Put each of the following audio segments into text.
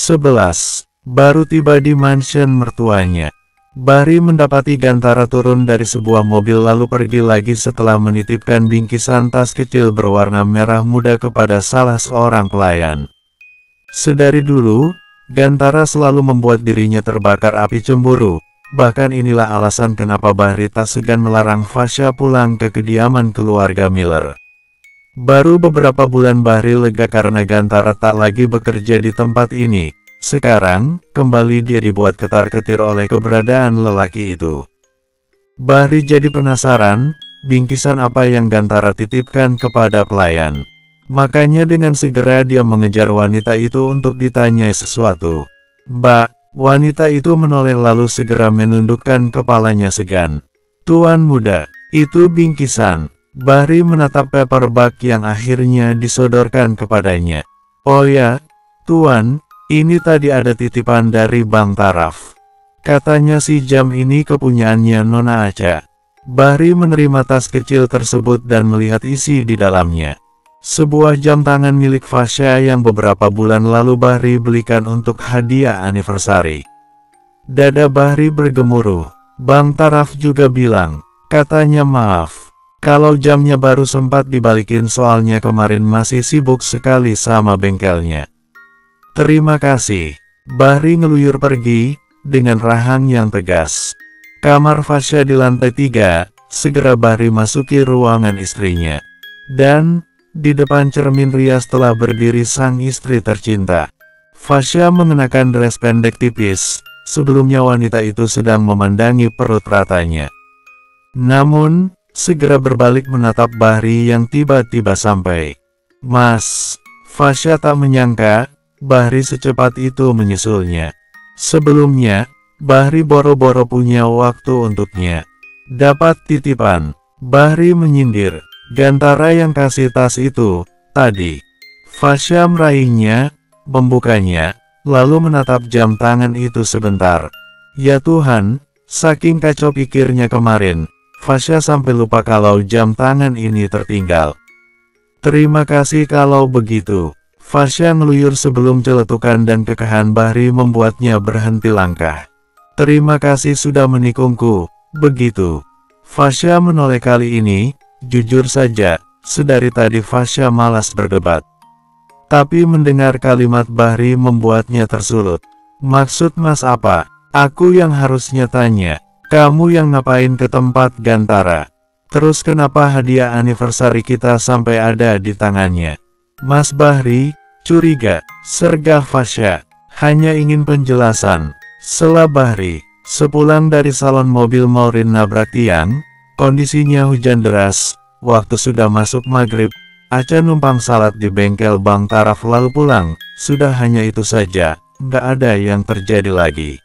11. Baru tiba di mansion mertuanya. Bahri mendapati Gantara turun dari sebuah mobil lalu pergi lagi setelah menitipkan bingkisan tas kecil berwarna merah muda kepada salah seorang pelayan. Sedari dulu, Gantara selalu membuat dirinya terbakar api cemburu. Bahkan inilah alasan kenapa Bahri tak segan melarang Fasya pulang ke kediaman keluarga Miller. Baru beberapa bulan Bahri lega karena Gantara tak lagi bekerja di tempat ini. Sekarang, kembali dia dibuat ketar-ketir oleh keberadaan lelaki itu. Bahri jadi penasaran, bingkisan apa yang Gantara titipkan kepada pelayan. Makanya dengan segera dia mengejar wanita itu untuk ditanyai sesuatu. "Mbak," wanita itu menoleh lalu segera menundukkan kepalanya segan. "Tuan muda, itu bingkisan." Bahri menatap paperback yang akhirnya disodorkan kepadanya. "Oh ya, Tuan. Ini tadi ada titipan dari Bang Taraf. Katanya si jam ini kepunyaannya Nona Aca." Bahri menerima tas kecil tersebut dan melihat isi di dalamnya. Sebuah jam tangan milik Fasya yang beberapa bulan lalu Bahri belikan untuk hadiah anniversary. Dada Bahri bergemuruh. Bang Taraf juga bilang, katanya maaf, kalau jamnya baru sempat dibalikin soalnya kemarin masih sibuk sekali sama bengkelnya. "Terima kasih." Bahri ngeluyur pergi, dengan rahang yang tegas. Kamar Fasya di lantai 3, segera Bahri masuki ruangan istrinya. Dan, di depan cermin rias telah berdiri sang istri tercinta. Fasya mengenakan dress pendek tipis, sebelumnya wanita itu sedang memandangi perut ratanya. Namun, segera berbalik menatap Bahri yang tiba-tiba sampai. "Mas." Fasya tak menyangka, Bahri secepat itu menyusulnya. Sebelumnya, Bahri boro-boro punya waktu untuknya. Dapat titipan. Bahri menyindir, "Gantara yang kasih tas itu, tadi." Fasya meraihnya, membukanya, lalu menatap jam tangan itu sebentar. Ya Tuhan, saking kacau pikirnya kemarin, Fasya sampai lupa kalau jam tangan ini tertinggal. "Terima kasih kalau begitu." Fasya ngeluyur sebelum celetukan dan kekahan Bahri membuatnya berhenti langkah. "Terima kasih sudah menikungku." Begitu. Fasya menoleh kali ini, jujur saja, sedari tadi Fasya malas berdebat. Tapi mendengar kalimat Bahri membuatnya tersulut. "Maksud mas apa? Aku yang harusnya tanya. Kamu yang ngapain ke tempat Gantara? Terus kenapa hadiah anniversary kita sampai ada di tangannya?" "Mas Bahri," curiga, sergah Fasya, "hanya ingin penjelasan." Sela Bahri, sepulang dari salon mobil Maureen nabrak tiang, kondisinya hujan deras, waktu sudah masuk maghrib, Aca numpang salat di bengkel Bang Taraf lalu pulang, sudah hanya itu saja, nggak ada yang terjadi lagi.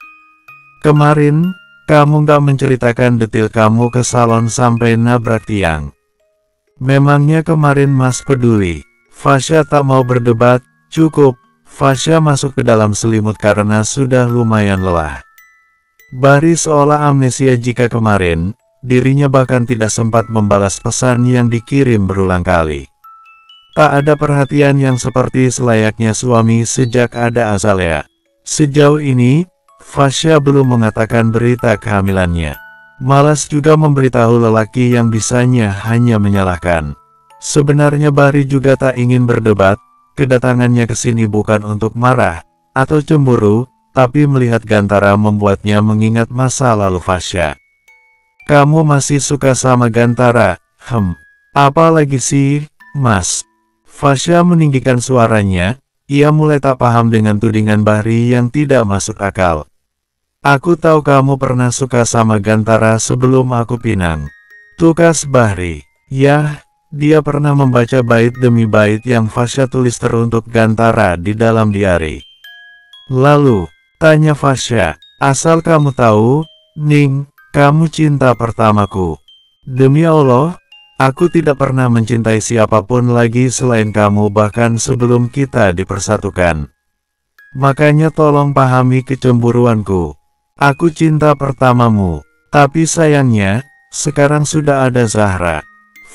"Kemarin, kamu nggak menceritakan detail kamu ke salon sampai nabrak tiang. Memangnya kemarin mas peduli?" Fasya tak mau berdebat, cukup. Fasya masuk ke dalam selimut karena sudah lumayan lelah. Bahri seolah amnesia jika kemarin, dirinya bahkan tidak sempat membalas pesan yang dikirim berulang kali. Tak ada perhatian yang seperti selayaknya suami sejak ada Azalea. Sejauh ini, Fasya belum mengatakan berita kehamilannya. Malas juga memberitahu lelaki yang bisanya hanya menyalahkan. Sebenarnya Bahri juga tak ingin berdebat, kedatangannya ke sini bukan untuk marah atau cemburu, tapi melihat Gantara membuatnya mengingat masa lalu Fasya. "Kamu masih suka sama Gantara?" "Apa lagi sih, mas?" Fasya meninggikan suaranya, ia mulai tak paham dengan tudingan Bahri yang tidak masuk akal. "Aku tahu kamu pernah suka sama Gantara sebelum aku pinang." Tukas Bahri. Yah, dia pernah membaca bait demi bait yang Fasya tulis teruntuk Gantara di dalam diari. "Lalu," tanya Fasya, "asal kamu tahu, Ning, kamu cinta pertamaku. Demi Allah, aku tidak pernah mencintai siapapun lagi selain kamu bahkan sebelum kita dipersatukan. Makanya tolong pahami kecemburuanku. Aku cinta pertamamu, tapi sayangnya, sekarang sudah ada Zahra."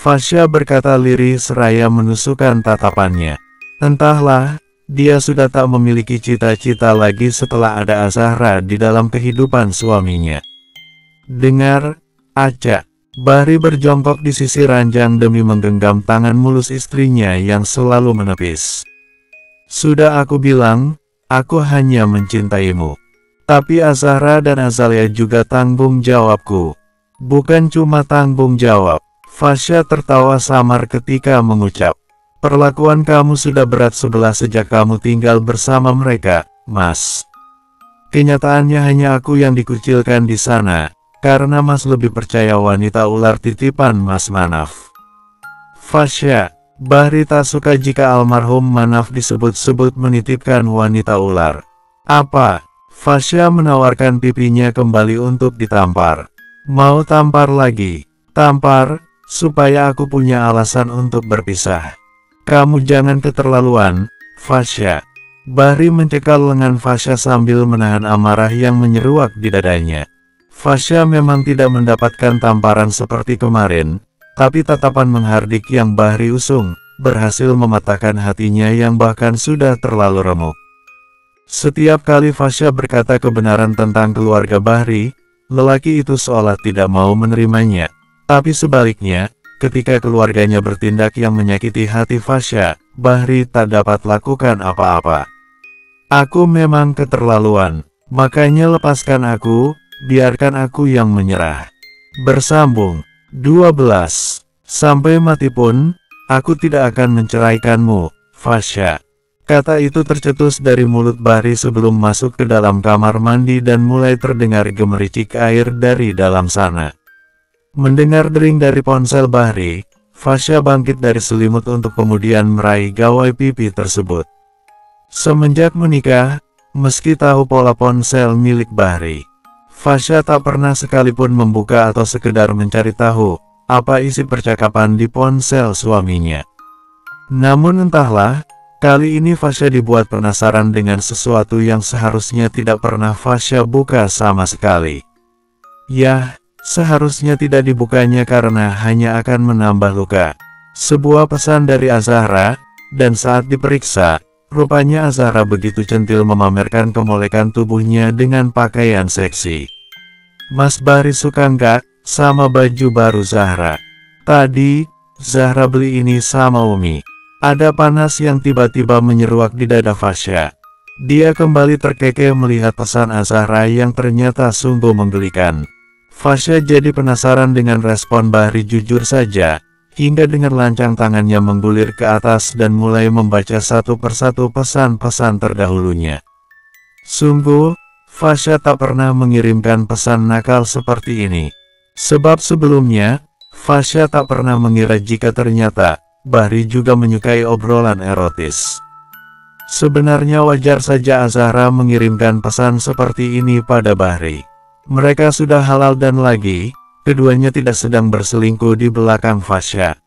Fasya berkata lirih seraya menusukkan tatapannya. Entahlah, dia sudah tak memiliki cita-cita lagi setelah ada Azahra di dalam kehidupan suaminya. Dengar, Aca. Bahri berjongkok di sisi ranjang demi menggenggam tangan mulus istrinya yang selalu menepis. Sudah aku bilang, aku hanya mencintaimu. Tapi Azahra dan Azalea juga tanggung jawabku. Bukan cuma tanggung jawab. Fasya tertawa samar ketika mengucap. Perlakuan kamu sudah berat sebelah sejak kamu tinggal bersama mereka, Mas. Kenyataannya hanya aku yang dikucilkan di sana. Karena Mas lebih percaya wanita ular titipan Mas Manaf. Fasya, Bahri tak suka jika almarhum Manaf disebut-sebut menitipkan wanita ular. Apa? Fasya menawarkan pipinya kembali untuk ditampar. Mau tampar lagi? Tampar, supaya aku punya alasan untuk berpisah. Kamu jangan keterlaluan, Fasya. Bahri mencekal lengan Fasya sambil menahan amarah yang menyeruak di dadanya. Fasya memang tidak mendapatkan tamparan seperti kemarin, tapi tatapan menghardik yang Bahri usung, berhasil mematahkan hatinya yang bahkan sudah terlalu remuk. Setiap kali Fasya berkata kebenaran tentang keluarga Bahri, lelaki itu seolah tidak mau menerimanya. Tapi sebaliknya, ketika keluarganya bertindak yang menyakiti hati Fasya, Bahri tak dapat lakukan apa-apa. Aku memang keterlaluan, makanya lepaskan aku. Biarkan aku yang menyerah. Bersambung 12. Sampai mati pun, aku tidak akan menceraikanmu, Fasya. Kata itu tercetus dari mulut Bahri sebelum masuk ke dalam kamar mandi dan mulai terdengar gemericik air dari dalam sana. Mendengar dering dari ponsel Bahri, Fasya bangkit dari selimut untuk kemudian meraih gawai pipi tersebut. Semenjak menikah, meski tahu pola ponsel milik Bahri, Fasya tak pernah sekalipun membuka atau sekedar mencari tahu apa isi percakapan di ponsel suaminya. Namun entahlah, kali ini Fasya dibuat penasaran dengan sesuatu yang seharusnya tidak pernah Fasya buka sama sekali. Yah, seharusnya tidak dibukanya karena hanya akan menambah luka. Sebuah pesan dari Azahra, dan saat diperiksa, rupanya Azahra begitu centil memamerkan kemolekan tubuhnya dengan pakaian seksi. Mas Bahri suka nggak sama baju baru Zahra? Tadi, Zahra beli ini sama Umi. Ada panas yang tiba-tiba menyeruak di dada Fasya. Dia kembali terkekeh melihat pesan Azahra yang ternyata sungguh menggelikan. Fasya jadi penasaran dengan respon Bahri jujur saja, hingga dengan lancang tangannya menggulir ke atas dan mulai membaca satu persatu pesan-pesan terdahulunya. Sungguh, Fasya tak pernah mengirimkan pesan nakal seperti ini. Sebab sebelumnya, Fasya tak pernah mengira jika ternyata Bahri juga menyukai obrolan erotis. Sebenarnya wajar saja Azahra mengirimkan pesan seperti ini pada Bahri. Mereka sudah halal dan lagi, keduanya tidak sedang berselingkuh di belakang Fasya.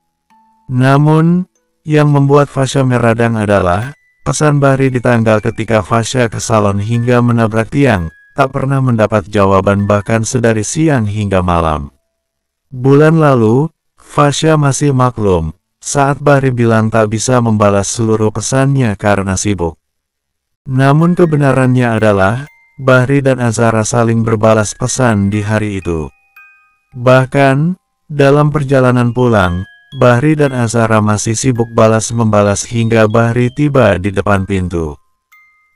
Namun, yang membuat Fasya meradang adalah pesan Bahri di tanggal ketika Fasya ke salon hingga menabrak tiang, tak pernah mendapat jawaban bahkan sedari siang hingga malam. Bulan lalu, Fasya masih maklum, saat Bahri bilang tak bisa membalas seluruh pesannya karena sibuk. Namun kebenarannya adalah, Bahri dan Azahra saling berbalas pesan di hari itu. Bahkan, dalam perjalanan pulang, Bahri dan Azahra masih sibuk balas-membalas hingga Bahri tiba di depan pintu.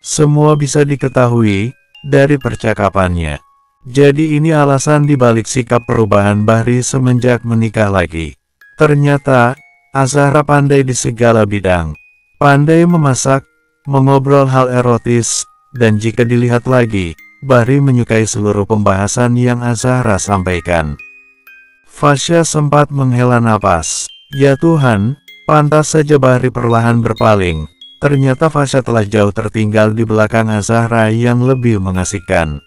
Semua bisa diketahui dari percakapannya. Jadi ini alasan dibalik sikap perubahan Bahri semenjak menikah lagi. Ternyata, Azahra pandai di segala bidang. Pandai memasak, mengobrol hal erotis, dan jika dilihat lagi, Bahri menyukai seluruh pembahasan yang Azahra sampaikan. Fasya sempat menghela napas. Ya Tuhan, pantas saja Bahri perlahan berpaling. Ternyata Fasya telah jauh tertinggal di belakang Azahra yang lebih mengasihkan.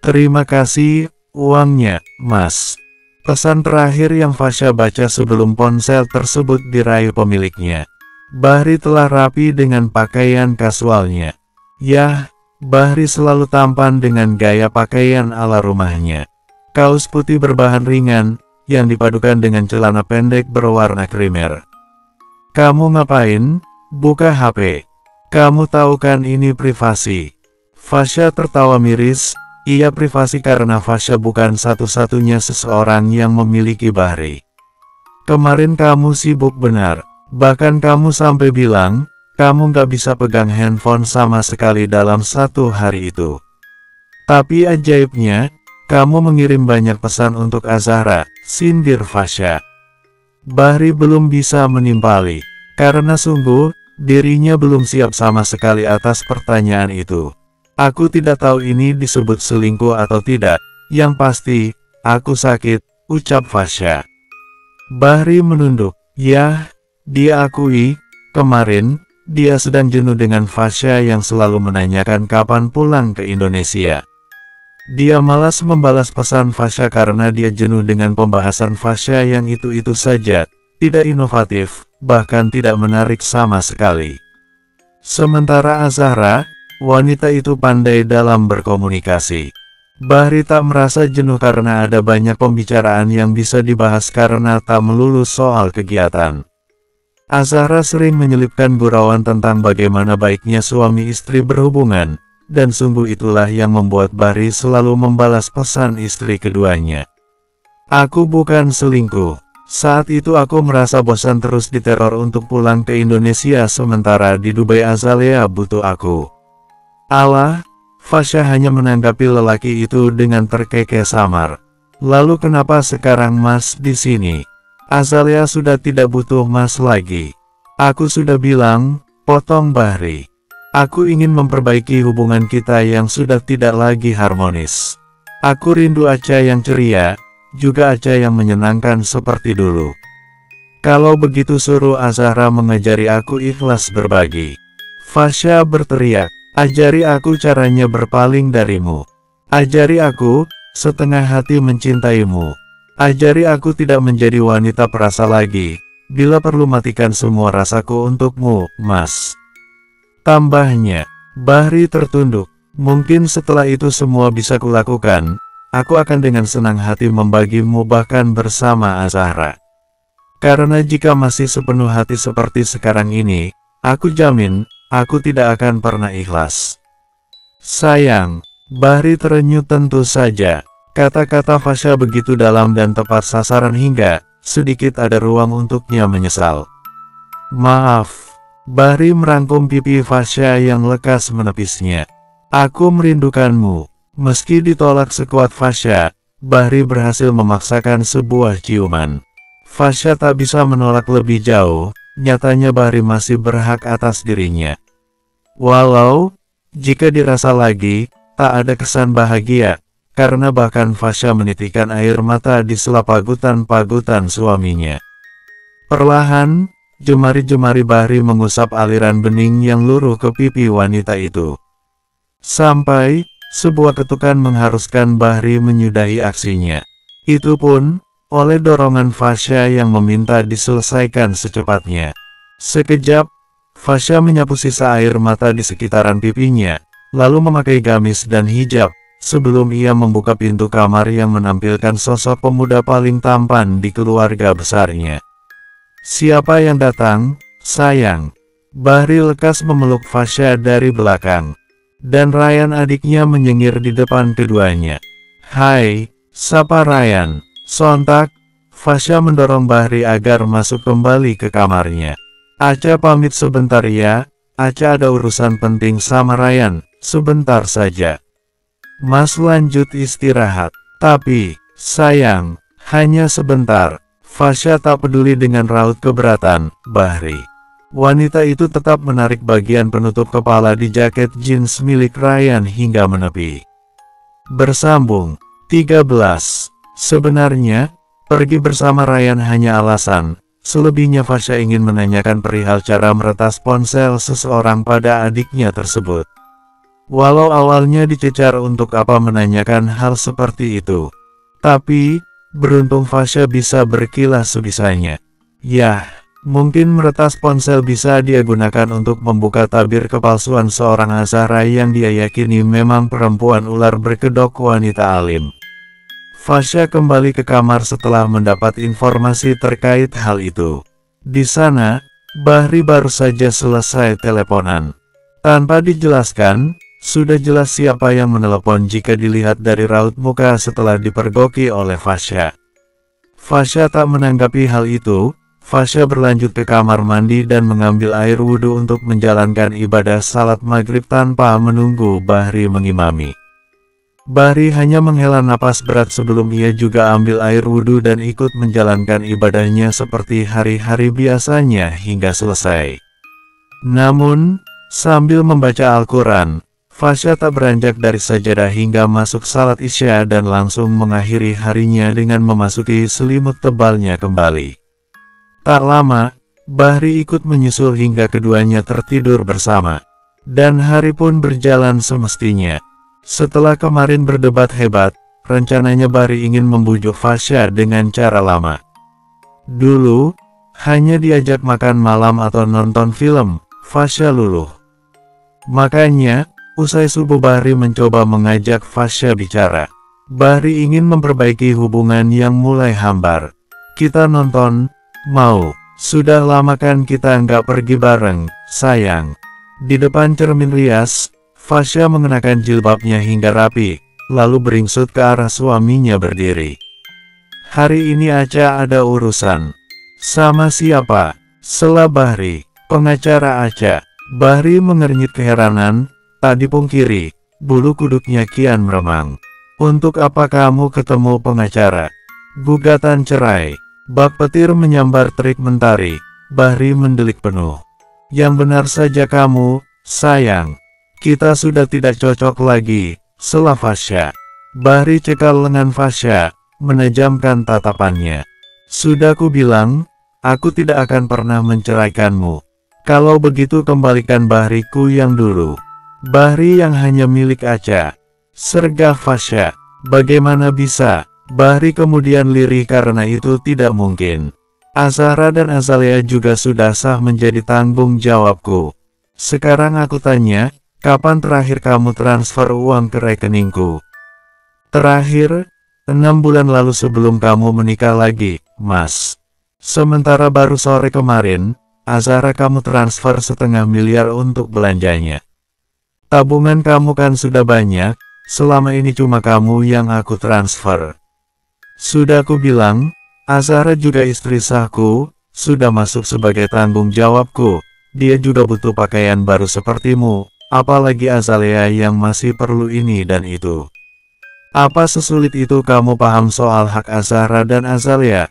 Terima kasih, uangnya, Mas. Pesan terakhir yang Fasya baca sebelum ponsel tersebut diraih pemiliknya. Bahri telah rapi dengan pakaian kasualnya. Yah, Bahri selalu tampan dengan gaya pakaian ala rumahnya. Kaos putih berbahan ringan, yang dipadukan dengan celana pendek berwarna krimer. Kamu ngapain? Buka HP. Kamu tahu kan ini privasi. Fasya tertawa miris. Iya privasi karena Fasya bukan satu-satunya seseorang yang memiliki Bahri. Kemarin kamu sibuk benar. Bahkan kamu sampai bilang, kamu gak bisa pegang handphone sama sekali dalam satu hari itu. Tapi ajaibnya, kamu mengirim banyak pesan untuk Azahra, sindir Fasya. Bahri belum bisa menimpali, karena sungguh, dirinya belum siap sama sekali atas pertanyaan itu. Aku tidak tahu ini disebut selingkuh atau tidak, yang pasti, aku sakit, ucap Fasya. Bahri menunduk, ya, dia akui, kemarin, dia sedang jenuh dengan Fasya yang selalu menanyakan kapan pulang ke Indonesia. Dia malas membalas pesan Fasya karena dia jenuh dengan pembahasan Fasya yang itu-itu saja, tidak inovatif, bahkan tidak menarik sama sekali. Sementara Azahra, wanita itu pandai dalam berkomunikasi. Bahri tak merasa jenuh karena ada banyak pembicaraan yang bisa dibahas karena tak melulu soal kegiatan. Azahra sering menyelipkan gurauan tentang bagaimana baiknya suami istri berhubungan, dan sungguh itulah yang membuat Bahri selalu membalas pesan istri keduanya. Aku bukan selingkuh. Saat itu aku merasa bosan terus diteror untuk pulang ke Indonesia sementara di Dubai Azalea butuh aku. Allah, Fasya hanya menanggapi lelaki itu dengan terkekeh samar. Lalu kenapa sekarang Mas di sini? Azalea sudah tidak butuh Mas lagi. Aku sudah bilang, potong Bahri. Aku ingin memperbaiki hubungan kita yang sudah tidak lagi harmonis. Aku rindu Aca yang ceria, juga Aca yang menyenangkan seperti dulu. Kalau begitu suruh Azahra mengajari aku ikhlas berbagi. Fasya berteriak, ajari aku caranya berpaling darimu. Ajari aku, setengah hati mencintaimu. Ajari aku tidak menjadi wanita perasa lagi, bila perlu matikan semua rasaku untukmu, Mas. Tambahnya, Bahri tertunduk. Mungkin setelah itu semua bisa kulakukan, aku akan dengan senang hati membagimu bahkan bersama Azahra. Karena jika masih sepenuh hati seperti sekarang ini, aku jamin, aku tidak akan pernah ikhlas. Sayang, Bahri terenyuh tentu saja. Kata-kata Fasya begitu dalam dan tepat sasaran hingga, sedikit ada ruang untuknya menyesal. Maaf. Bahri merangkum pipi Fasya yang lekas menepisnya. Aku merindukanmu. Meski ditolak sekuat Fasya, Bahri berhasil memaksakan sebuah ciuman. Fasya tak bisa menolak lebih jauh, nyatanya Bahri masih berhak atas dirinya. Walau, jika dirasa lagi, tak ada kesan bahagia, karena bahkan Fasya menitikkan air mata di sela pagutan-pagutan suaminya. Perlahan, jemari-jemari Bahri mengusap aliran bening yang luruh ke pipi wanita itu. Sampai, sebuah ketukan mengharuskan Bahri menyudahi aksinya. Itu pun, oleh dorongan Fasya yang meminta diselesaikan secepatnya. Sekejap, Fasya menyapu sisa air mata di sekitaran pipinya, lalu memakai gamis dan hijab, sebelum ia membuka pintu kamar yang menampilkan sosok pemuda paling tampan di keluarga besarnya. Siapa yang datang, sayang? Bahri lekas memeluk Fasya dari belakang. Dan Ryan adiknya menyengir di depan keduanya. Hai, sapa Ryan. Sontak, Fasya mendorong Bahri agar masuk kembali ke kamarnya. Aca pamit sebentar ya, Aca ada urusan penting sama Ryan, sebentar saja. Mas lanjut istirahat. Tapi, sayang, hanya sebentar. Fasya tak peduli dengan raut keberatan Bahri. Wanita itu tetap menarik bagian penutup kepala di jaket jeans milik Ryan hingga menepi. Bersambung 13. Sebenarnya, pergi bersama Ryan hanya alasan, selebihnya Fasya ingin menanyakan perihal cara meretas ponsel seseorang pada adiknya tersebut. Walau awalnya dicecar untuk apa menanyakan hal seperti itu. Tapi, beruntung Fasya bisa berkilas sebisanya. Yah, mungkin meretas ponsel bisa dia gunakan untuk membuka tabir kepalsuan seorang Azahra yang dia yakini memang perempuan ular berkedok wanita alim. Fasya kembali ke kamar setelah mendapat informasi terkait hal itu. Di sana, Bahri baru saja selesai teleponan. Tanpa dijelaskan, sudah jelas siapa yang menelepon jika dilihat dari raut muka setelah dipergoki oleh Fasya. Fasya tak menanggapi hal itu. Fasya berlanjut ke kamar mandi dan mengambil air wudhu untuk menjalankan ibadah salat maghrib tanpa menunggu Bahri mengimami. Bahri hanya menghela napas berat sebelum ia juga ambil air wudhu dan ikut menjalankan ibadahnya seperti hari-hari biasanya hingga selesai. Namun, sambil membaca Al-Quran, Fasya tak beranjak dari sajadah hingga masuk salat Isya dan langsung mengakhiri harinya dengan memasuki selimut tebalnya kembali. Tak lama, Bahri ikut menyusul hingga keduanya tertidur bersama. Dan hari pun berjalan semestinya. Setelah kemarin berdebat hebat, rencananya Bahri ingin membujuk Fasya dengan cara lama. Dulu, hanya diajak makan malam atau nonton film, Fasya luluh. Makanya, usai subuh Bahri mencoba mengajak Fasya bicara. Bahri ingin memperbaiki hubungan yang mulai hambar. Kita nonton, mau? Sudah lama kan kita nggak pergi bareng, sayang. Di depan cermin rias, Fasya mengenakan jilbabnya hingga rapi, lalu beringsut ke arah suaminya berdiri. Hari ini Aca ada urusan. Sama siapa? Sela Bahri, pengacara Aca. Bahri mengernyit keheranan. Tak dipungkiri, bulu kuduknya kian meremang. Untuk apa kamu ketemu pengacara? Gugatan cerai. Bak petir menyambar terik mentari. Bahri mendelik penuh. Yang benar saja kamu, sayang. Kita sudah tidak cocok lagi, sela Fasya. Bahri cekal lengan Fasya, menajamkan tatapannya. Sudah ku bilang, aku tidak akan pernah menceraikanmu. Kalau begitu kembalikan Bahriku yang dulu. Bahri yang hanya milik Aca. Sergah Fasya. Bagaimana bisa? Bahri kemudian lirih karena itu tidak mungkin. Azahra dan Azalea juga sudah sah menjadi tanggung jawabku. Sekarang aku tanya, kapan terakhir kamu transfer uang ke rekeningku? Terakhir, 6 bulan lalu sebelum kamu menikah lagi, Mas. Sementara baru sore kemarin, Azahra kamu transfer 1,5 miliar untuk belanjanya. Tabungan kamu kan sudah banyak, selama ini cuma kamu yang aku transfer. Sudah aku bilang, Azahra juga istri sahku, sudah masuk sebagai tanggung jawabku. Dia juga butuh pakaian baru sepertimu, apalagi Azalea yang masih perlu ini dan itu. Apa sesulit itu kamu paham soal hak Azahra dan Azalea?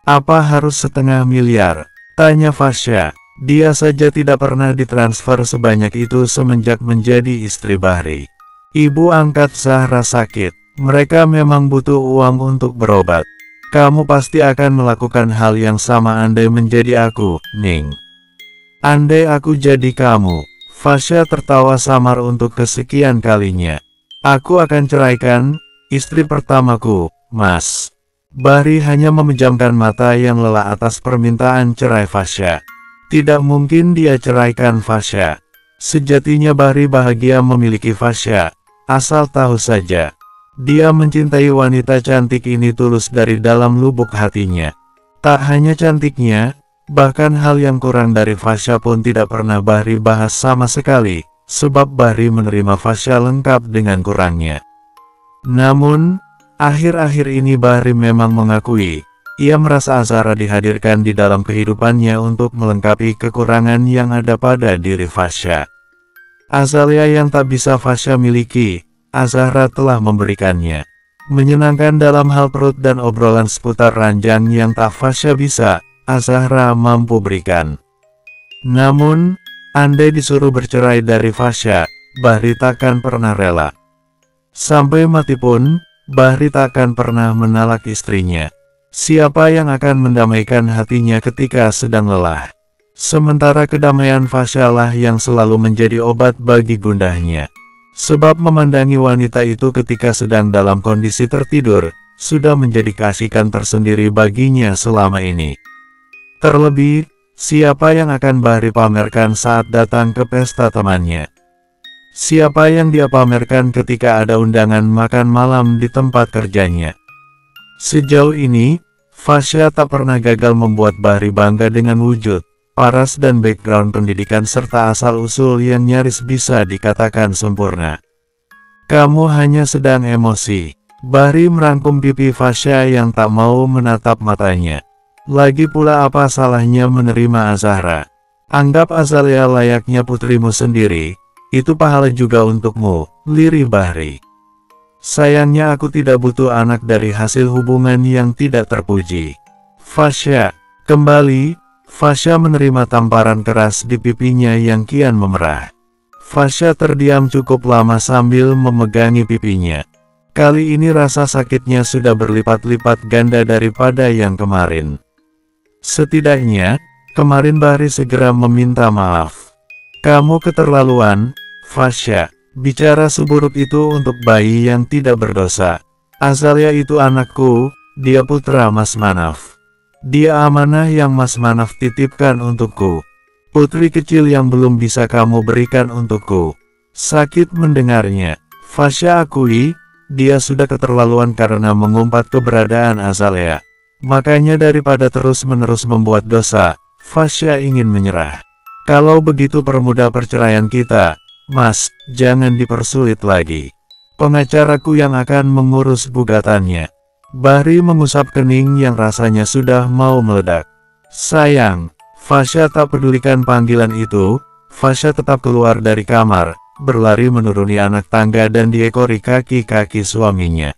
Apa harus 1,5 miliar? Tanya Fasya. Dia saja tidak pernah ditransfer sebanyak itu semenjak menjadi istri Bahri. Ibu angkat Zahra sakit. Mereka memang butuh uang untuk berobat. Kamu pasti akan melakukan hal yang sama andai menjadi aku, Ning. Andai aku jadi kamu. Fasya tertawa samar untuk kesekian kalinya. Aku akan ceraikan istri pertamaku, Mas. Bahri hanya memejamkan mata yang lelah atas permintaan cerai Fasya. Tidak mungkin dia ceraikan Fasya. Sejatinya Bahri bahagia memiliki Fasya. Asal tahu saja, dia mencintai wanita cantik ini tulus dari dalam lubuk hatinya. Tak hanya cantiknya, bahkan hal yang kurang dari Fasya pun tidak pernah Bahri bahas sama sekali, sebab Bahri menerima Fasya lengkap dengan kurangnya. Namun, akhir-akhir ini Bahri memang mengakui, ia merasa Azahra dihadirkan di dalam kehidupannya untuk melengkapi kekurangan yang ada pada diri Fasya. Azalea yang tak bisa Fasya miliki, Azahra telah memberikannya. Menyenangkan dalam hal perut dan obrolan seputar ranjang yang tak Fasya bisa, Azahra mampu berikan. Namun, andai disuruh bercerai dari Fasya, Bahri takkan pernah rela. Sampai mati pun, Bahri takkan pernah menalak istrinya. Siapa yang akan mendamaikan hatinya ketika sedang lelah? Sementara kedamaian Fasya lah yang selalu menjadi obat bagi gundahnya. Sebab memandangi wanita itu ketika sedang dalam kondisi tertidur, sudah menjadi keasikan tersendiri baginya selama ini. Terlebih, siapa yang akan Bahri pamerkan saat datang ke pesta temannya? Siapa yang dia pamerkan ketika ada undangan makan malam di tempat kerjanya? Sejauh ini, Fasya tak pernah gagal membuat Bahri bangga dengan wujud paras dan background pendidikan serta asal-usul yang nyaris bisa dikatakan sempurna. Kamu hanya sedang emosi. Bahri merangkum pipi Fasya yang tak mau menatap matanya. Lagi pula apa salahnya menerima Azahra? Anggap Azalea layaknya putrimu sendiri, itu pahala juga untukmu, lirih Bahri. Sayangnya aku tidak butuh anak dari hasil hubungan yang tidak terpuji. Fasya, kembali. Fasya menerima tamparan keras di pipinya yang kian memerah. Fasya terdiam cukup lama sambil memegangi pipinya. Kali ini rasa sakitnya sudah berlipat-lipat ganda daripada yang kemarin. Setidaknya, kemarin Bahri segera meminta maaf. Kamu keterlaluan, Fasya. Bicara seburuk itu untuk bayi yang tidak berdosa. Azalea itu anakku, dia putra Mas Manaf. Dia amanah yang Mas Manaf titipkan untukku. Putri kecil yang belum bisa kamu berikan untukku. Sakit mendengarnya. Fasya akui, dia sudah keterlaluan karena mengumpat keberadaan Azalea. Makanya daripada terus-menerus membuat dosa, Fasya ingin menyerah. Kalau begitu permudah perceraian kita, Mas, jangan dipersulit lagi. Pengacaraku yang akan mengurus gugatannya. Bahri mengusap kening yang rasanya sudah mau meledak. Sayang, Fasya tak pedulikan panggilan itu. Fasya tetap keluar dari kamar, berlari menuruni anak tangga dan diekori kaki-kaki suaminya.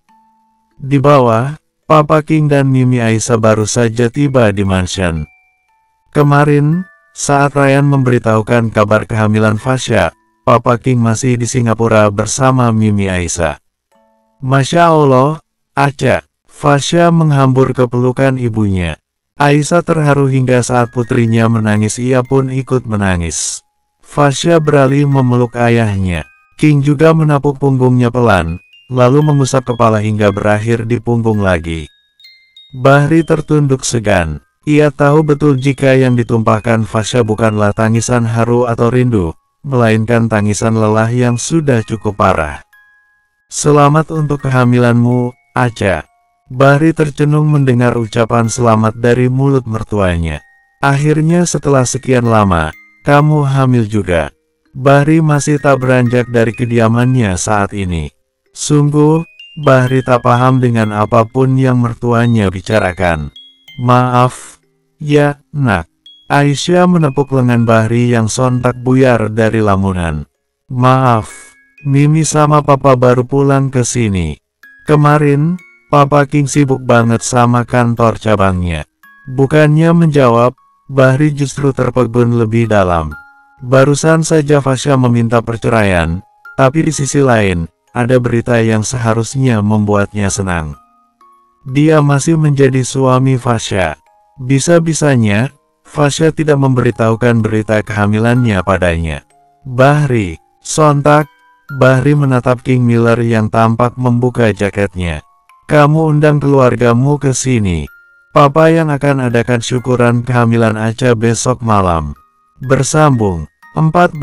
Di bawah, Papa King dan Mimi Aisyah baru saja tiba di mansion. Kemarin, saat Ryan memberitahukan kabar kehamilan Fasya, Papa King masih di Singapura bersama Mimi Aisyah. Masya Allah, Aca. Fasya menghambur ke pelukan ibunya. Aisyah terharu hingga saat putrinya menangis ia pun ikut menangis. Fasya beralih memeluk ayahnya. King juga menapuk punggungnya pelan, lalu mengusap kepala hingga berakhir di punggung lagi. Bahri tertunduk segan. Ia tahu betul jika yang ditumpahkan Fasya bukanlah tangisan haru atau rindu, melainkan tangisan lelah yang sudah cukup parah. Selamat untuk kehamilanmu, Aca. Bahri tercenung mendengar ucapan selamat dari mulut mertuanya. Akhirnya setelah sekian lama, kamu hamil juga. Bahri masih tak beranjak dari kediamannya saat ini. Sungguh, Bahri tak paham dengan apapun yang mertuanya bicarakan. Maaf. Ya, nak. Aisyah menepuk lengan Bahri yang sontak buyar dari lamunan. Maaf, Mimi sama Papa baru pulang ke sini. Kemarin, Papa King sibuk banget sama kantor cabangnya. Bukannya menjawab, Bahri justru terpegun lebih dalam. Barusan saja Fasya meminta perceraian, tapi di sisi lain, ada berita yang seharusnya membuatnya senang. Dia masih menjadi suami Fasya. Bisa-bisanya, Fasya tidak memberitahukan berita kehamilannya padanya. Bahri, sontak, Bahri menatap King Miller yang tampak membuka jaketnya. Kamu undang keluargamu ke sini. Papa yang akan adakan syukuran kehamilan Aca besok malam. Bersambung. 14.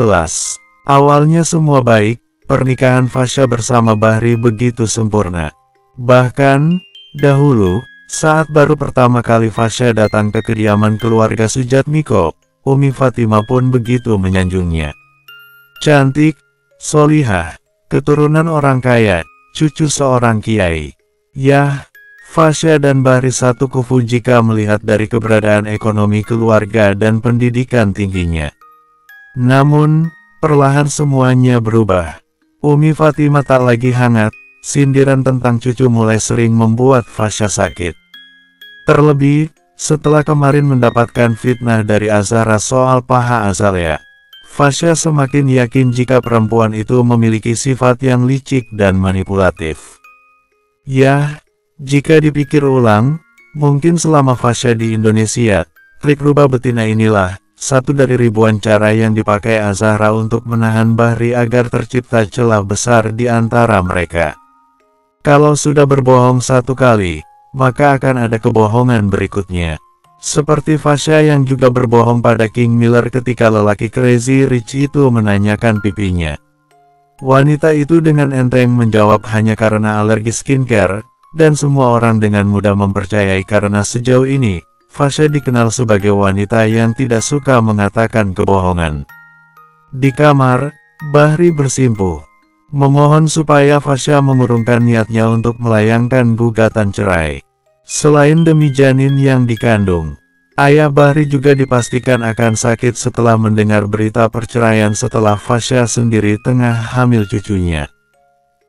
Awalnya semua baik, pernikahan Fasya bersama Bahri begitu sempurna. Bahkan, dahulu, saat baru pertama kali Fasya datang ke kediaman keluarga Sujatmiko, Umi Fatimah pun begitu menyanjungnya. Cantik, solihah, keturunan orang kaya, cucu seorang kiai. Yah, Fasya dan Bahri satu kufu jika melihat dari keberadaan ekonomi keluarga dan pendidikan tingginya. Namun, perlahan semuanya berubah. Umi Fatimah tak lagi hangat, sindiran tentang cucu mulai sering membuat Fasya sakit. Terlebih, setelah kemarin mendapatkan fitnah dari Azahra soal paha Azalea, Fasya semakin yakin jika perempuan itu memiliki sifat yang licik dan manipulatif. Yah, jika dipikir ulang, mungkin selama Fasya di Indonesia, trik rubah betina inilah satu dari ribuan cara yang dipakai Azahra untuk menahan Bahri agar tercipta celah besar di antara mereka. Kalau sudah berbohong satu kali, maka akan ada kebohongan berikutnya. Seperti Fasya yang juga berbohong pada King Miller ketika lelaki Crazy Rich itu menanyakan pipinya. Wanita itu dengan enteng menjawab hanya karena alergi skincare, dan semua orang dengan mudah mempercayai karena sejauh ini, Fasya dikenal sebagai wanita yang tidak suka mengatakan kebohongan. Di kamar, Bahri bersimpuh, memohon supaya Fasya mengurungkan niatnya untuk melayangkan gugatan cerai. Selain demi janin yang dikandung, ayah Bahri juga dipastikan akan sakit setelah mendengar berita perceraian setelah Fasya sendiri tengah hamil cucunya.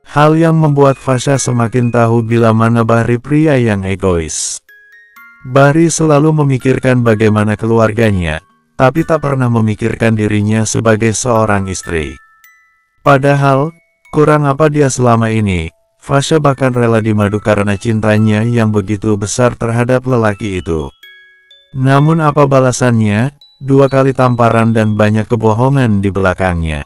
Hal yang membuat Fasya semakin tahu bila mana Bahri pria yang egois. Bahri selalu memikirkan bagaimana keluarganya, tapi tak pernah memikirkan dirinya sebagai seorang istri. Padahal, kurang apa dia selama ini, Fasya bahkan rela dimadu karena cintanya yang begitu besar terhadap lelaki itu. Namun apa balasannya? 2 kali tamparan dan banyak kebohongan di belakangnya.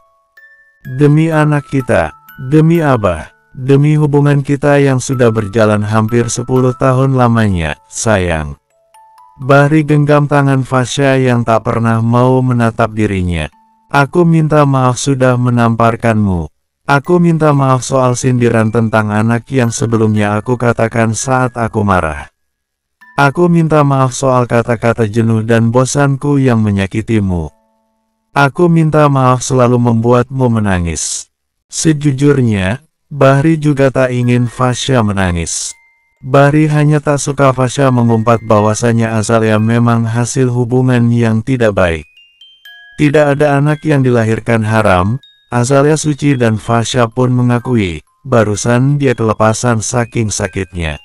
Demi anak kita, demi Abah, demi hubungan kita yang sudah berjalan hampir 10 tahun lamanya, sayang. Bahri genggam tangan Fasya yang tak pernah mau menatap dirinya. Aku minta maaf sudah menamparkanmu. Aku minta maaf soal sindiran tentang anak yang sebelumnya aku katakan saat aku marah. Aku minta maaf soal kata-kata jenuh dan bosanku yang menyakitimu. Aku minta maaf selalu membuatmu menangis. Sejujurnya, Bahri juga tak ingin Fasya menangis. Bahri hanya tak suka Fasya mengumpat bahwasanya Azalea memang hasil hubungan yang tidak baik. Tidak ada anak yang dilahirkan haram, Azalea suci dan Fasya pun mengakui, barusan dia kelepasan saking sakitnya.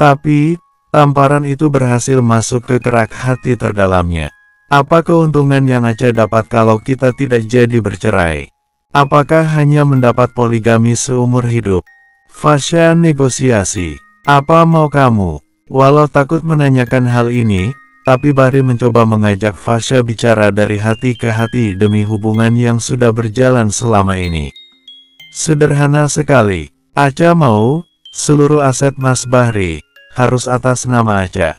Tapi, tamparan itu berhasil masuk ke kerak hati terdalamnya. Apa keuntungan yang Aca dapat kalau kita tidak jadi bercerai? Apakah hanya mendapat poligami seumur hidup? Fasya negosiasi. Apa mau kamu? Walau takut menanyakan hal ini, tapi Bahri mencoba mengajak Fasya bicara dari hati ke hati demi hubungan yang sudah berjalan selama ini. Sederhana sekali. Aca mau, seluruh aset Mas Bahri harus atas nama Aca.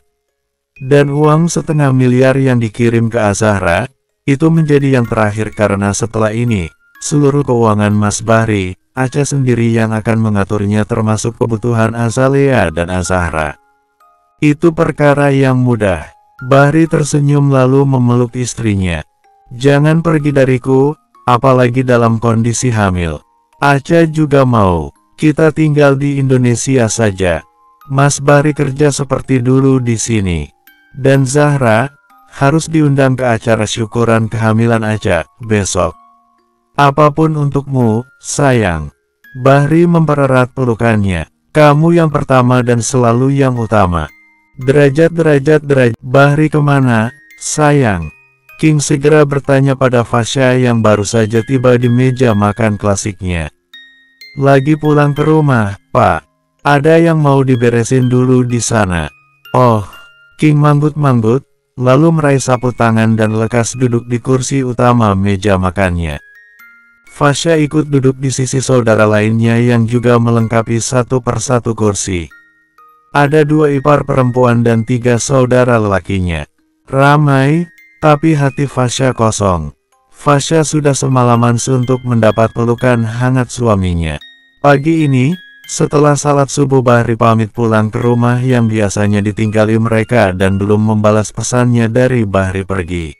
Dan uang 1/2 miliar yang dikirim ke Azahra, itu menjadi yang terakhir karena setelah ini, seluruh keuangan Mas Bahri, Aca sendiri yang akan mengaturnya termasuk kebutuhan Azalea dan Azahra. Itu perkara yang mudah. Bahri tersenyum lalu memeluk istrinya. Jangan pergi dariku, apalagi dalam kondisi hamil. Aca juga mau, kita tinggal di Indonesia saja. Mas Bahri kerja seperti dulu di sini. Dan Zahra, harus diundang ke acara syukuran kehamilan Aca, besok. Apapun untukmu, sayang. Bahri mempererat pelukannya. Kamu yang pertama dan selalu yang utama. Derajat. Bahri kemana, sayang? King segera bertanya pada Fasya yang baru saja tiba di meja makan klasiknya. Lagi pulang ke rumah, Pak. Ada yang mau diberesin dulu di sana. Oh, King manggut-manggut, lalu meraih sapu tangan dan lekas duduk di kursi utama meja makannya. Fasya ikut duduk di sisi saudara lainnya yang juga melengkapi satu persatu kursi. Ada 2 ipar perempuan dan 3 saudara lelakinya. Ramai, tapi hati Fasya kosong. Fasya sudah semalaman suntuk mendapat pelukan hangat suaminya. Pagi ini, setelah salat subuh Bahri pamit pulang ke rumah yang biasanya ditinggali mereka dan belum membalas pesannya dari Bahri pergi.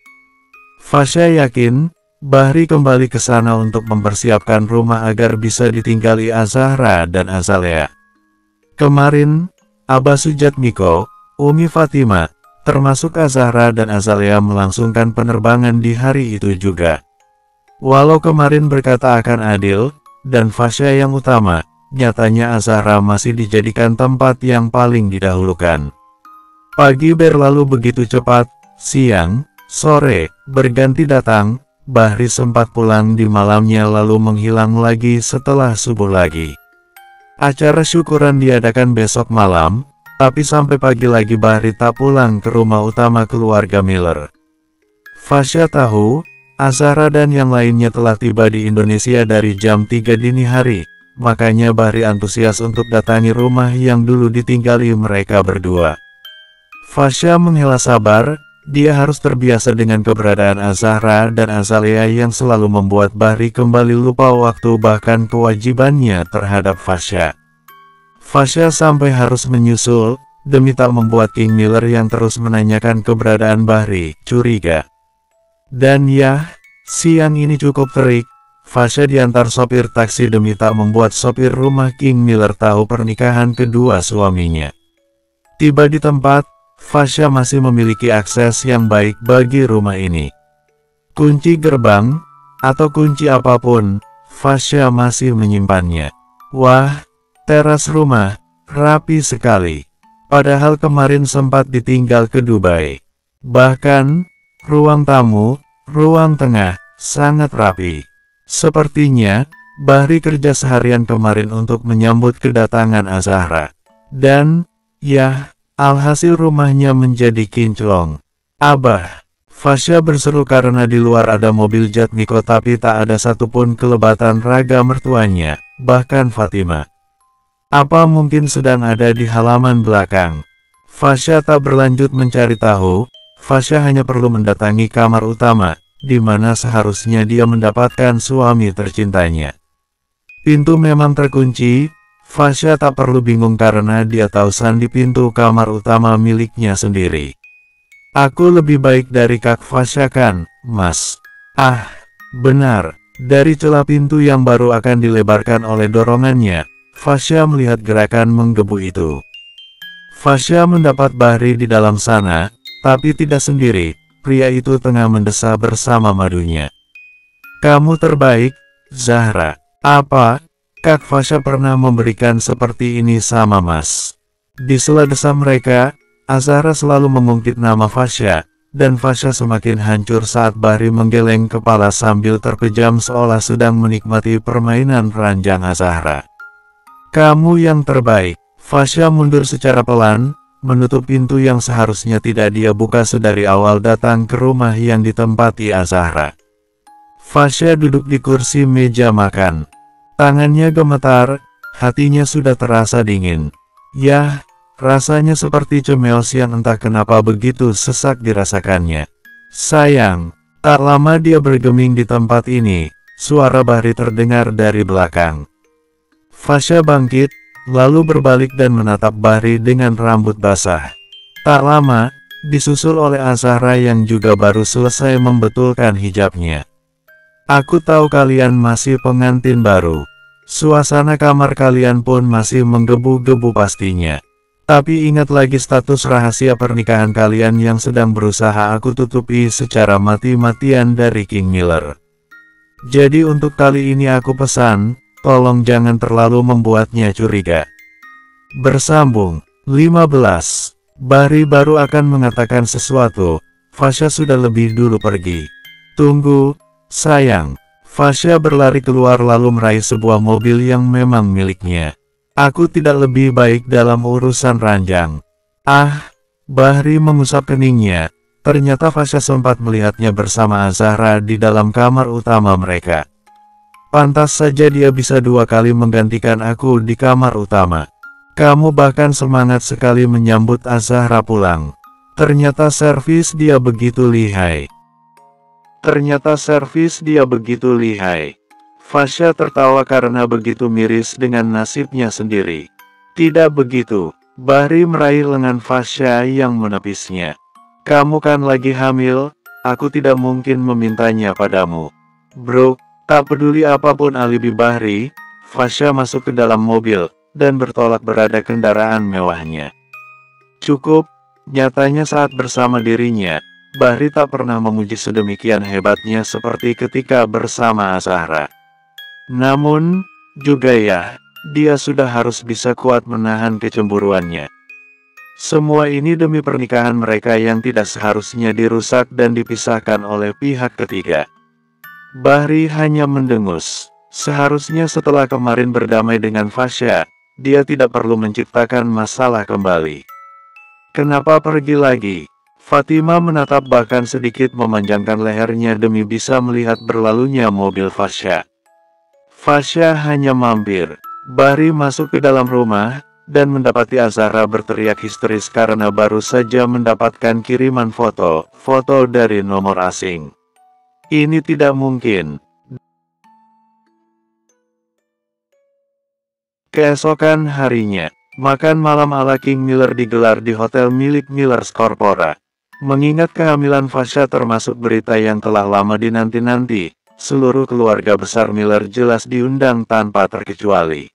Fasya yakin, Bahri kembali ke sana untuk mempersiapkan rumah agar bisa ditinggali Azahra dan Azalea. Kemarin, Abah Sujatmiko, Umi Fatima, termasuk Azahra dan Azalea melangsungkan penerbangan di hari itu juga. Walau kemarin berkata akan adil, dan Fasya yang utama, nyatanya Azahra masih dijadikan tempat yang paling didahulukan. Pagi berlalu begitu cepat, siang, sore, berganti datang. Bahri sempat pulang di malamnya lalu menghilang lagi setelah subuh lagi. Acara syukuran diadakan besok malam, tapi sampai pagi lagi Bahri tak pulang ke rumah utama keluarga Miller. Fasya tahu, Azahra dan yang lainnya telah tiba di Indonesia dari jam 3 dini hari, makanya Bahri antusias untuk datangi rumah yang dulu ditinggali mereka berdua. Fasya menghela sabar. Dia harus terbiasa dengan keberadaan Azahra dan Azalea yang selalu membuat Bahri kembali lupa waktu bahkan kewajibannya terhadap Fasya. Fasya sampai harus menyusul, demi tak membuat King Miller yang terus menanyakan keberadaan Bahri curiga. Dan ya, siang ini cukup terik. Fasya diantar sopir taksi demi tak membuat sopir rumah King Miller tahu pernikahan kedua suaminya. Tiba di tempat, Fasya masih memiliki akses yang baik bagi rumah ini. Kunci gerbang, atau kunci apapun, Fasya masih menyimpannya. Wah, teras rumah, rapi sekali. Padahal kemarin sempat ditinggal ke Dubai. Bahkan, ruang tamu, ruang tengah, sangat rapi. Sepertinya, Bahri kerja seharian kemarin untuk menyambut kedatangan Azahra. Dan, ya, alhasil rumahnya menjadi kinclong. Abah, Fasya berseru karena di luar ada mobil jet Niko tapi tak ada satupun kelebatan raga mertuanya, bahkan Fatima. Apa mungkin sedang ada di halaman belakang? Fasya tak berlanjut mencari tahu, Fasya hanya perlu mendatangi kamar utama, di mana seharusnya dia mendapatkan suami tercintanya. Pintu memang terkunci, Fasya tak perlu bingung karena dia tahu sandi pintu kamar utama miliknya sendiri. Aku lebih baik dari Kak Fasya kan, Mas? Ah, benar, dari celah pintu yang baru akan dilebarkan oleh dorongannya, Fasya melihat gerakan menggebu itu. Fasya mendapat Bahri di dalam sana, tapi tidak sendiri. Pria itu tengah mendesah bersama madunya. Kamu terbaik, Zahra. Apa, Kak Fasya pernah memberikan seperti ini sama Mas? Di sela desa mereka, Azahra selalu mengungkit nama Fasya, dan Fasya semakin hancur saat Bahri menggeleng kepala sambil terpejam seolah sedang menikmati permainan ranjang Azahra. Kamu yang terbaik. Fasya mundur secara pelan, menutup pintu yang seharusnya tidak dia buka sedari awal datang ke rumah yang ditempati Azahra. Fasya duduk di kursi meja makan. Tangannya gemetar, hatinya sudah terasa dingin. Yah, rasanya seperti cemeos yang entah kenapa begitu sesak dirasakannya. Sayang, tak lama dia bergeming di tempat ini, suara Bahri terdengar dari belakang. Fasya bangkit, lalu berbalik dan menatap Bahri dengan rambut basah. Tak lama, disusul oleh Azahra yang juga baru selesai membetulkan hijabnya. Aku tahu kalian masih pengantin baru. Suasana kamar kalian pun masih menggebu-gebu pastinya. Tapi ingat lagi status rahasia pernikahan kalian yang sedang berusaha aku tutupi secara mati-matian dari King Miller. Jadi untuk kali ini aku pesan, tolong jangan terlalu membuatnya curiga. Bersambung 15. Bahri baru akan mengatakan sesuatu, Fasya sudah lebih dulu pergi. Tunggu, sayang. Fasya berlari keluar lalu meraih sebuah mobil yang memang miliknya. Aku tidak lebih baik dalam urusan ranjang. Ah, Bahri mengusap keningnya. Ternyata Fasya sempat melihatnya bersama Azahra di dalam kamar utama mereka. Pantas saja dia bisa 2 kali menggantikan aku di kamar utama. Kamu bahkan semangat sekali menyambut Azahra pulang. Ternyata servis dia begitu lihai. Fasya tertawa karena begitu miris dengan nasibnya sendiri. Tidak begitu, Bahri meraih lengan Fasya yang menepisnya. Kamu kan lagi hamil, aku tidak mungkin memintanya padamu. Bro. Tak peduli apapun alibi Bahri, Fasya masuk ke dalam mobil, dan bertolak berada kendaraan mewahnya. Cukup, nyatanya saat bersama dirinya, Bahri tak pernah memuji sedemikian hebatnya seperti ketika bersama Azahra. Namun, juga ya, dia sudah harus bisa kuat menahan kecemburuannya. Semua ini demi pernikahan mereka yang tidak seharusnya dirusak dan dipisahkan oleh pihak ketiga. Bahri hanya mendengus. Seharusnya setelah kemarin berdamai dengan Fasya, dia tidak perlu menciptakan masalah kembali. Kenapa pergi lagi? Fatima menatap bahkan sedikit memanjangkan lehernya demi bisa melihat berlalunya mobil Fasya. Fasya hanya mampir. Bahri masuk ke dalam rumah, dan mendapati Azahra berteriak histeris karena baru saja mendapatkan kiriman foto dari nomor asing. Ini tidak mungkin. Keesokan harinya, Makan malam ala King Miller digelar di hotel milik Millers Corpora. Mengingat kehamilan Fasya termasuk berita yang telah lama dinanti-nanti, seluruh keluarga besar Miller jelas diundang tanpa terkecuali.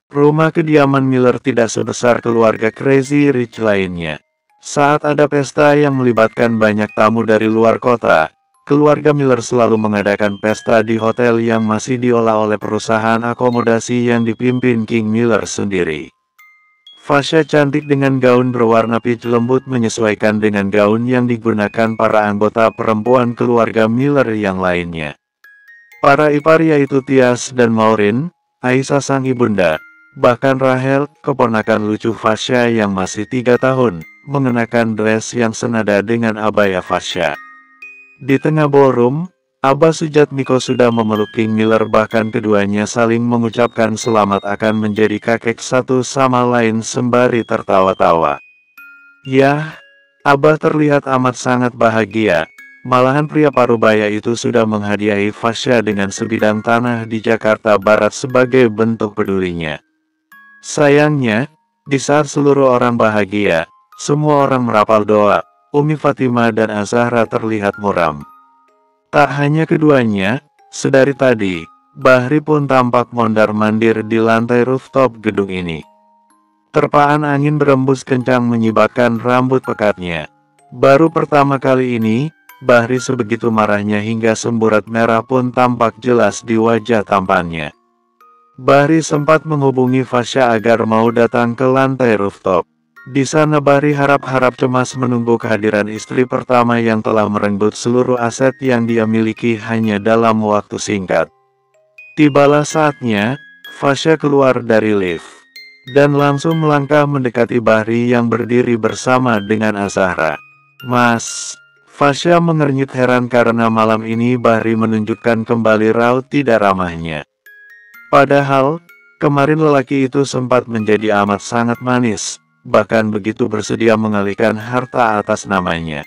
Rumah kediaman Miller tidak sebesar keluarga Crazy Rich lainnya. Saat ada pesta yang melibatkan banyak tamu dari luar kota, keluarga Miller selalu mengadakan pesta di hotel yang masih diolah oleh perusahaan akomodasi yang dipimpin King Miller sendiri. Fasya cantik dengan gaun berwarna peach lembut menyesuaikan dengan gaun yang digunakan para anggota perempuan keluarga Miller yang lainnya. Para ipar yaitu Tias dan Maureen, Aisyah sang ibunda, bahkan Rahel, keponakan lucu Fasya yang masih 3 tahun, mengenakan dress yang senada dengan abaya Fasya. Di tengah ballroom, Abah Sujatmiko sudah memeluk King Miller, bahkan keduanya saling mengucapkan selamat akan menjadi kakek satu sama lain sembari tertawa-tawa. Yah, Abah terlihat amat sangat bahagia, malahan pria parubaya itu sudah menghadiahi Fasya dengan sebidang tanah di Jakarta Barat sebagai bentuk pedulinya. Sayangnya, di saat seluruh orang bahagia, semua orang merapal doa, Umi Fatimah dan Azahra terlihat muram. Tak hanya keduanya, sedari tadi, Bahri pun tampak mondar-mandir di lantai rooftop gedung ini. Terpaan angin berembus kencang menyibakkan rambut pekatnya. Baru pertama kali ini, Bahri sebegitu marahnya hingga semburat merah pun tampak jelas di wajah tampannya. Bahri sempat menghubungi Fasya agar mau datang ke lantai rooftop. Di sana Bahri harap-harap cemas menunggu kehadiran istri pertama yang telah merenggut seluruh aset yang dia miliki hanya dalam waktu singkat. Tibalah saatnya, Fasya keluar dari lift, dan langsung melangkah mendekati Bahri yang berdiri bersama dengan Azahra. "Mas," Fasya mengernyit heran karena malam ini Bahri menunjukkan kembali raut tidak ramahnya. Padahal, kemarin lelaki itu sempat menjadi amat sangat manis, bahkan begitu bersedia mengalihkan harta atas namanya.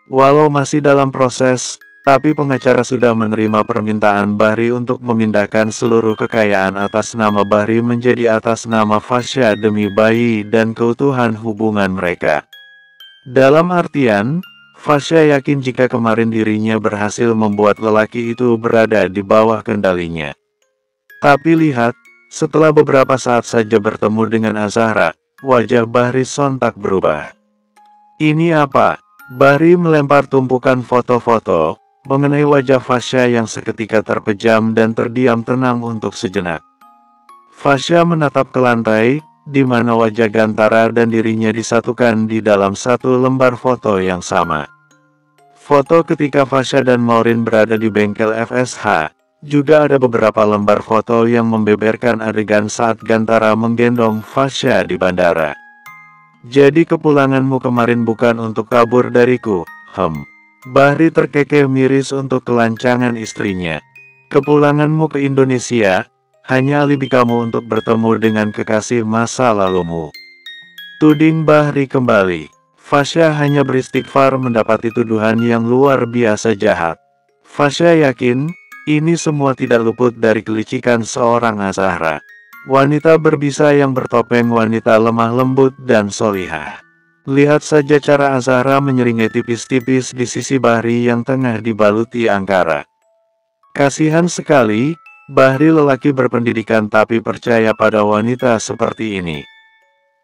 Walau masih dalam proses, tapi pengacara sudah menerima permintaan Bahri untuk memindahkan seluruh kekayaan atas nama Bahri menjadi atas nama Fasya demi bayi dan keutuhan hubungan mereka. Dalam artian, Fasya yakin jika kemarin dirinya berhasil membuat lelaki itu berada di bawah kendalinya. Tapi lihat, setelah beberapa saat saja bertemu dengan Azahra, wajah Bahri sontak berubah. "Ini apa?" Bahri melempar tumpukan foto-foto, mengenai wajah Fasya yang seketika terpejam dan terdiam tenang untuk sejenak. Fasya menatap ke lantai, di mana wajah Gantara dan dirinya disatukan di dalam satu lembar foto yang sama. Foto ketika Fasya dan Maureen berada di bengkel FSH. Juga ada beberapa lembar foto yang membeberkan adegan saat Gantara menggendong Fasya di bandara. "Jadi kepulanganmu kemarin bukan untuk kabur dariku, Bahri terkekeh miris untuk kelancangan istrinya. "Kepulanganmu ke Indonesia, hanya alibi kamu untuk bertemu dengan kekasih masa lalumu," tuding Bahri kembali. Fasya hanya beristighfar mendapati tuduhan yang luar biasa jahat. Fasya yakin, ini semua tidak luput dari kelicikan seorang Azahra. Wanita berbisa yang bertopeng wanita lemah lembut dan solihah. Lihat saja cara Azahra menyeringai tipis-tipis di sisi Bahri yang tengah dibaluti angkara. Kasihan sekali, Bahri lelaki berpendidikan tapi percaya pada wanita seperti ini.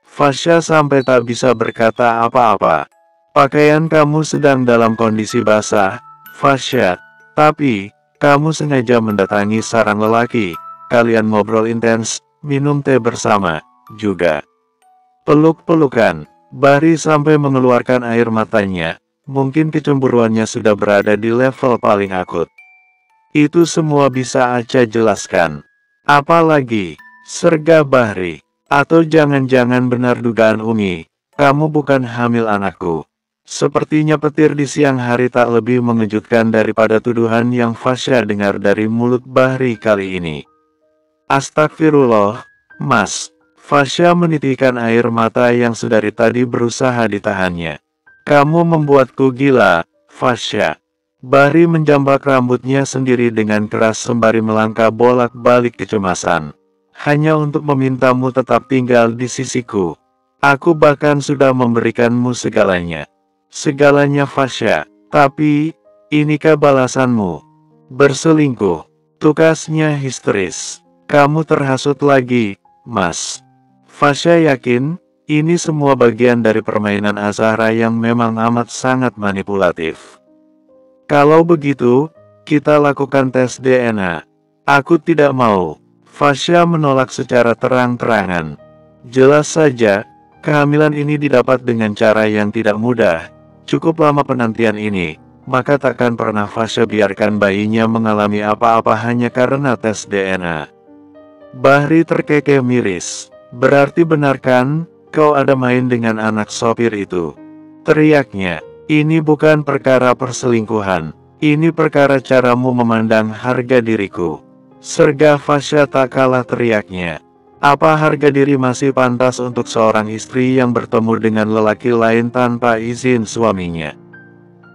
Fasya sampai tak bisa berkata apa-apa. "Pakaian kamu sedang dalam kondisi basah, Fasya, tapi kamu sengaja mendatangi sarang lelaki, kalian ngobrol intens, minum teh bersama, juga peluk-pelukan." Bahri sampai mengeluarkan air matanya, mungkin kecemburuannya sudah berada di level paling akut. "Itu semua bisa Aca jelaskan." "Apalagi?" sergah Bahri. "Atau jangan-jangan benar dugaan Umi, kamu bukan hamil anakku?" Sepertinya petir di siang hari tak lebih mengejutkan daripada tuduhan yang Fasya dengar dari mulut Bahri kali ini. "Astagfirullah, Mas." Fasya menitikkan air mata yang sedari tadi berusaha ditahannya. "Kamu membuatku gila, Fasya." Bahri menjambak rambutnya sendiri dengan keras sembari melangkah bolak-balik kecemasan. hanya untuk memintamu tetap tinggal di sisiku. Aku bahkan sudah memberikanmu segalanya. Segalanya Fasya, tapi, inikah balasanmu? Berselingkuh. Tukasnya histeris. Kamu terhasut lagi, Mas. Fasya yakin, ini semua bagian dari permainan Azahra yang memang amat sangat manipulatif. Kalau begitu, kita lakukan tes DNA. Aku tidak mau. Fasya menolak secara terang-terangan. Jelas saja, kehamilan ini didapat dengan cara yang tidak mudah. Cukup lama penantian ini, maka takkan pernah Fasya biarkan bayinya mengalami apa-apa hanya karena tes DNA. Bahri terkekeh miris. Berarti benar kan, kau ada main dengan anak sopir itu? Teriaknya. Ini bukan perkara perselingkuhan. Ini perkara caramu memandang harga diriku. Sergah Fasya tak kalah teriaknya. Apa harga diri masih pantas untuk seorang istri yang bertemu dengan lelaki lain tanpa izin suaminya?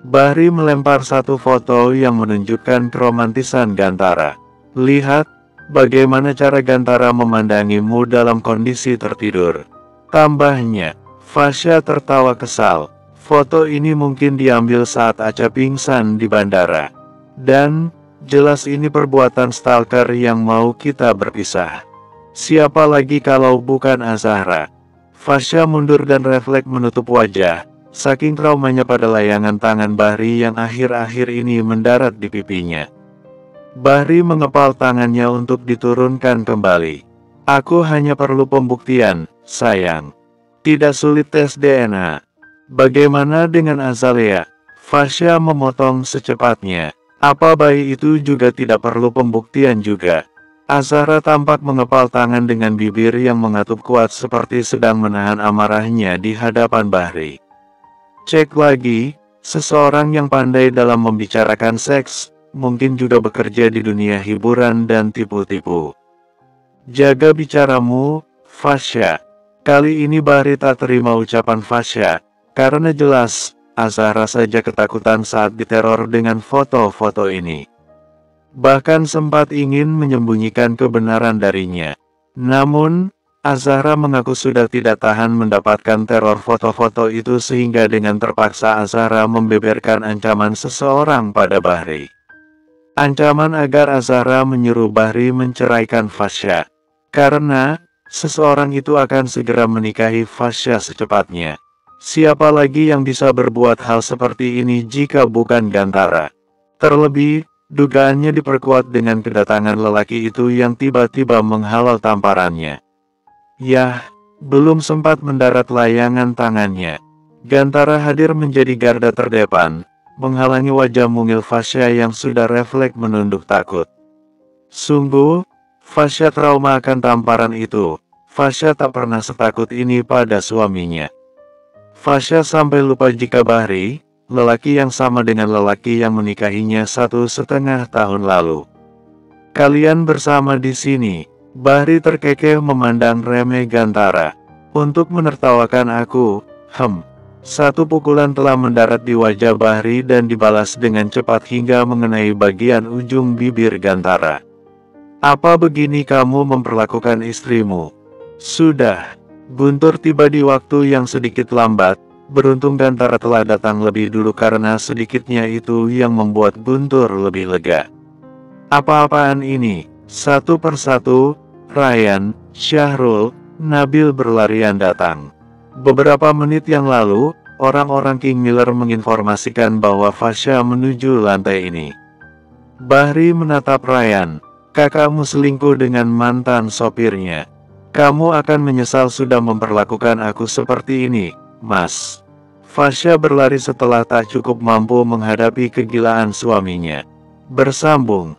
Bahri melempar satu foto yang menunjukkan keromantisan Gantara. Lihat, bagaimana cara Gantara memandangimu dalam kondisi tertidur. Tambahnya, Fasya tertawa kesal. Foto ini mungkin diambil saat Aca pingsan di bandara. Dan, jelas ini perbuatan stalker yang mau kita berpisah. Siapa lagi kalau bukan Azahra? Fasya mundur dan refleks menutup wajah, saking traumanya pada layangan tangan Bahri yang akhir-akhir ini mendarat di pipinya. Bahri mengepal tangannya untuk diturunkan kembali. Aku hanya perlu pembuktian, sayang. Tidak sulit tes DNA. Bagaimana dengan Azalea? Fasya memotong secepatnya. Apa bayi itu juga tidak perlu pembuktian juga? Azahra tampak mengepal tangan dengan bibir yang mengatup kuat seperti sedang menahan amarahnya di hadapan Bahri. Cek lagi, seseorang yang pandai dalam membicarakan seks, mungkin juga bekerja di dunia hiburan dan tipu-tipu. Jaga bicaramu, Fasya. Kali ini Bahri tak terima ucapan Fasya, karena jelas, Azahra saja ketakutan saat diteror dengan foto-foto ini. Bahkan sempat ingin menyembunyikan kebenaran darinya. Namun, Azahra mengaku sudah tidak tahan mendapatkan teror foto-foto itu sehingga dengan terpaksa Azahra membeberkan ancaman seseorang pada Bahri. Ancaman agar Azahra menyuruh Bahri menceraikan Fasya. Karena, seseorang itu akan segera menikahi Fasya secepatnya. Siapa lagi yang bisa berbuat hal seperti ini jika bukan Gantara? Terlebih, dugaannya diperkuat dengan kedatangan lelaki itu yang tiba-tiba menghalau tamparannya. Yah, belum sempat mendarat layangan tangannya. Gantara hadir menjadi garda terdepan, menghalangi wajah mungil Fasya yang sudah refleks menunduk takut. Sungguh, Fasya trauma akan tamparan itu. Fasya tak pernah setakut ini pada suaminya. Fasya sampai lupa jika Bahri, lelaki yang sama dengan lelaki yang menikahinya 1,5 tahun lalu. Kalian bersama di sini. Bahri terkekeh memandang remeh Gantara. Untuk menertawakan aku, Satu pukulan telah mendarat di wajah Bahri dan dibalas dengan cepat hingga mengenai bagian ujung bibir Gantara. Apa begini kamu memperlakukan istrimu? Sudah. Guntur tiba di waktu yang sedikit lambat. Beruntung Gantara telah datang lebih dulu karena sedikitnya itu yang membuat Guntur lebih lega. Apa-apaan ini? Satu persatu, Ryan, Syahrul, Nabil berlarian datang. Beberapa menit yang lalu, orang-orang King Miller menginformasikan bahwa Fasya menuju lantai ini. Bahri menatap Ryan. Kakakmu selingkuh dengan mantan sopirnya. Kamu akan menyesal sudah memperlakukan aku seperti ini, Mas. Fasya berlari setelah tak cukup mampu menghadapi kegilaan suaminya. Bersambung.